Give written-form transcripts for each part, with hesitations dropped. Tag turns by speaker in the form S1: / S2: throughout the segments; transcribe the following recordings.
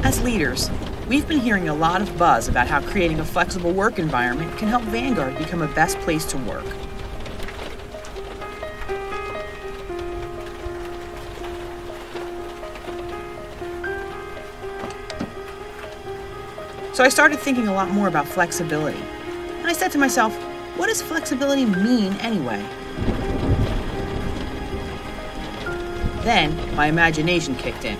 S1: As leaders, we've been hearing a lot of buzz about how creating a flexible work environment can help Vanguard become a best place to work. So I started thinking a lot more about flexibility. And I said to myself, what does flexibility mean anyway? Then my imagination kicked in.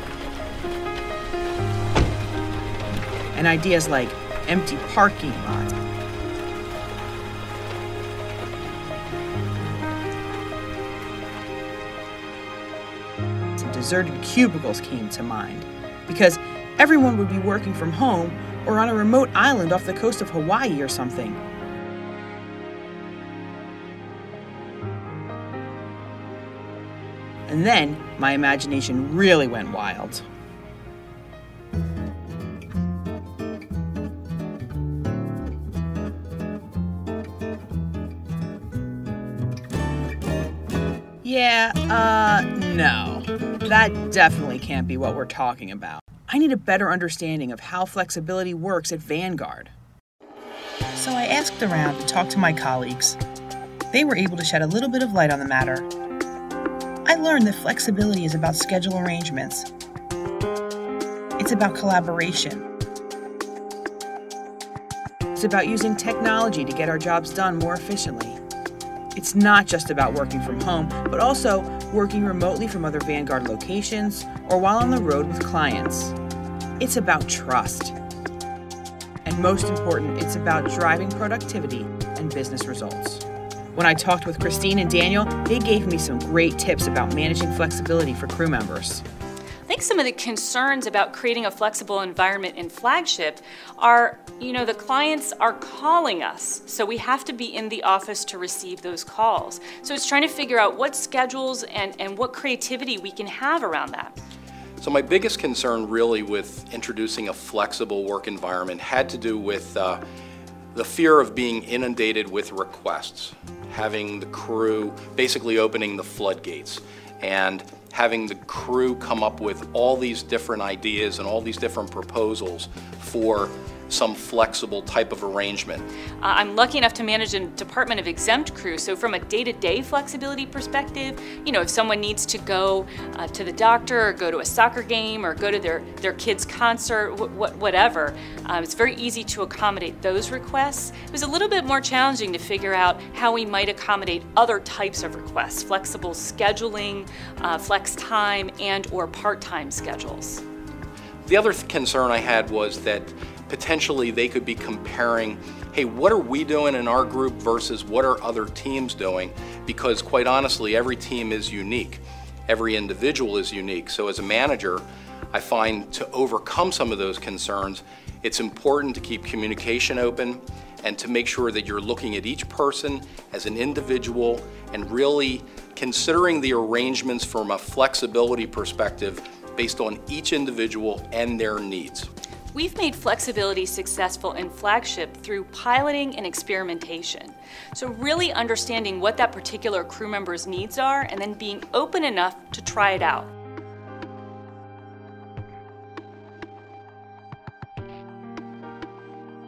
S1: And ideas like empty parking lots, and deserted cubicles came to mind, because everyone would be working from home or on a remote island off the coast of Hawaii or something. And then my imagination really went wild. No. That definitely can't be what we're talking about. I need a better understanding of how flexibility works at Vanguard. So I asked around to talk to my colleagues. They were able to shed a little bit of light on the matter. I learned that flexibility is about schedule arrangements. It's about collaboration. It's about using technology to get our jobs done more efficiently. It's not just about working from home, but also working remotely from other Vanguard locations or while on the road with clients. It's about trust. And most important, it's about driving productivity and business results. When I talked with Christine and Daniel, they gave me some great tips about managing flexibility for crew members.
S2: I think some of the concerns about creating a flexible environment in Flagship are, the clients are calling us, so we have to be in the office to receive those calls. So it's trying to figure out what schedules and what creativity we can have around that.
S3: So my biggest concern really with introducing a flexible work environment had to do with the fear of being inundated with requests, having the crew basically opening the floodgates, and having the crew come up with all these different ideas and all these different proposals for some flexible type of arrangement.
S2: I'm lucky enough to manage a department of exempt crew, so from a day-to-day flexibility perspective, if someone needs to go to the doctor or go to a soccer game or go to their kid's concert, whatever, it's very easy to accommodate those requests. It was a little bit more challenging to figure out how we might accommodate other types of requests, flexible scheduling, flex time, and or part-time schedules.
S3: The other concern I had was that potentially they could be comparing, hey, what are we doing in our group versus what are other teams doing? Because quite honestly, every team is unique. Every individual is unique. So as a manager, I find to overcome some of those concerns, it's important to keep communication open and to make sure that you're looking at each person as an individual and really considering the arrangements from a flexibility perspective based on each individual and their needs.
S2: We've made flexibility successful in Flagship through piloting and experimentation. So really understanding what that particular crew member's needs are and then being open enough to try it out.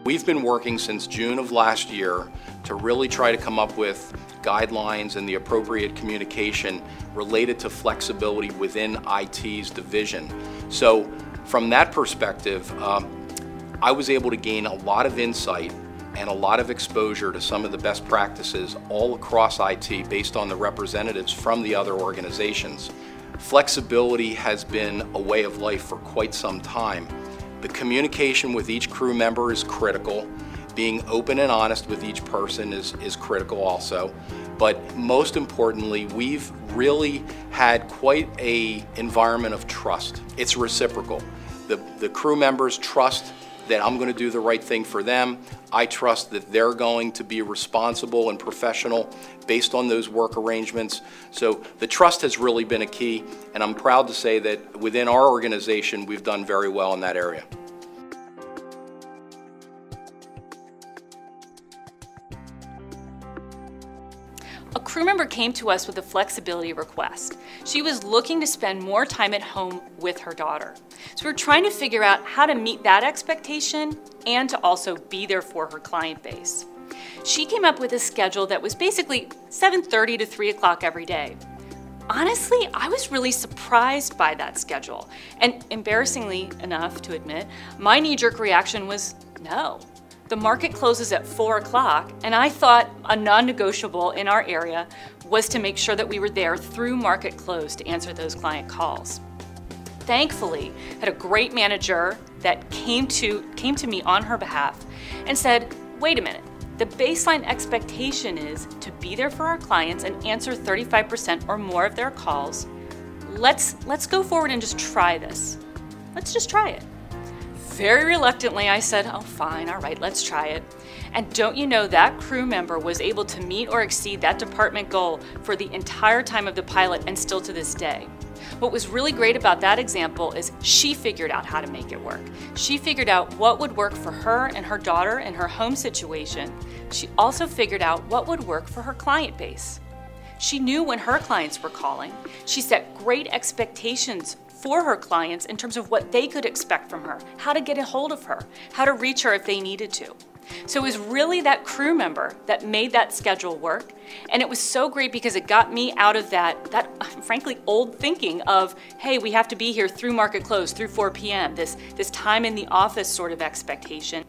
S3: We've been working since June of last year to really try to come up with guidelines and the appropriate communication related to flexibility within IT's division. So from that perspective, I was able to gain a lot of insight and a lot of exposure to some of the best practices all across IT based on the representatives from the other organizations. Flexibility has been a way of life for quite some time. The communication with each crew member is critical. Being open and honest with each person is critical also. But most importantly, we've really had quite an environment of trust. It's reciprocal. The crew members trust that I'm going to do the right thing for them. I trust that they're going to be responsible and professional based on those work arrangements. So the trust has really been a key, and I'm proud to say that within our organization, we've done very well in that area.
S2: A crew crew member came to us with a flexibility request. She was looking to spend more time at home with her daughter. So we're trying to figure out how to meet that expectation and to also be there for her client base. She came up with a schedule that was basically 7:30 to 3 o'clock every day. Honestly, I was really surprised by that schedule. And embarrassingly enough to admit, my knee-jerk reaction was no. The market closes at 4 o'clock, and I thought a non-negotiable in our area was to make sure that we were there through market close to answer those client calls. Thankfully, I had a great manager that came to me on her behalf and said, wait a minute, the baseline expectation is to be there for our clients and answer 35% or more of their calls. Let's go forward and just try this. Let's just try it. Very reluctantly, I said, oh, fine, all right, let's try it. And don't you know, that crew member was able to meet or exceed that department goal for the entire time of the pilot and still to this day. What was really great about that example is she figured out how to make it work. She figured out what would work for her and her daughter and her home situation. She also figured out what would work for her client base. She knew when her clients were calling. She set great expectations for her clients in terms of what they could expect from her, how to get a hold of her, how to reach her if they needed to. So it was really that crew member that made that schedule work. And it was so great because it got me out of that frankly old thinking of, hey, we have to be here through market close, through 4 p.m., this time in the office sort of expectation.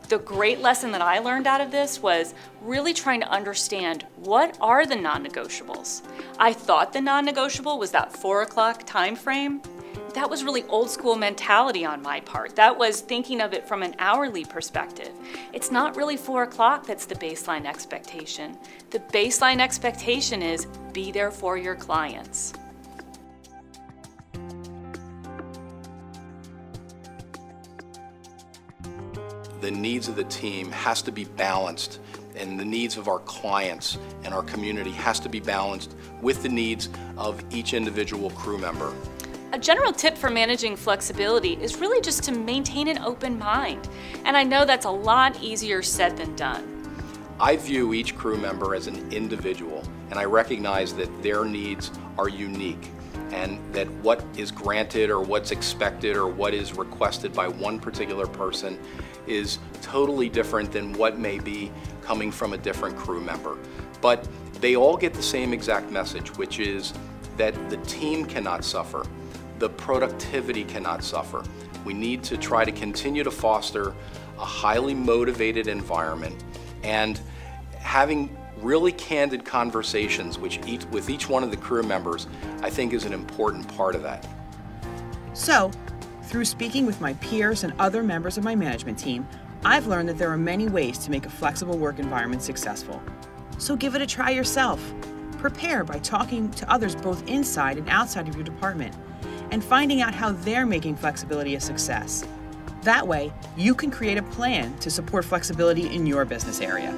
S2: The great lesson that I learned out of this was really trying to understand what are the non-negotiables. I thought the non-negotiable was that 4 o'clock time frame. That was really old school mentality on my part. That was thinking of it from an hourly perspective. It's not really 4 o'clock that's the baseline expectation. The baseline expectation is be there for your clients.
S3: The needs of the team has to be balanced, and the needs of our clients and our community has to be balanced with the needs of each individual crew member.
S2: A general tip for managing flexibility is really just to maintain an open mind. And I know that's a lot easier said than done.
S3: I view each crew member as an individual, and I recognize that their needs are unique, and that what is granted or what's expected or what is requested by one particular person is totally different than what may be coming from a different crew member. But they all get the same exact message, which is that the team cannot suffer. The productivity cannot suffer. We need to try to continue to foster a highly motivated environment, and having really candid conversations with each one of the crew members, I think, is an important part of that.
S1: So, through speaking with my peers and other members of my management team, I've learned that there are many ways to make a flexible work environment successful. So give it a try yourself. Prepare by talking to others both inside and outside of your department, and finding out how they're making flexibility a success. That way, you can create a plan to support flexibility in your business area.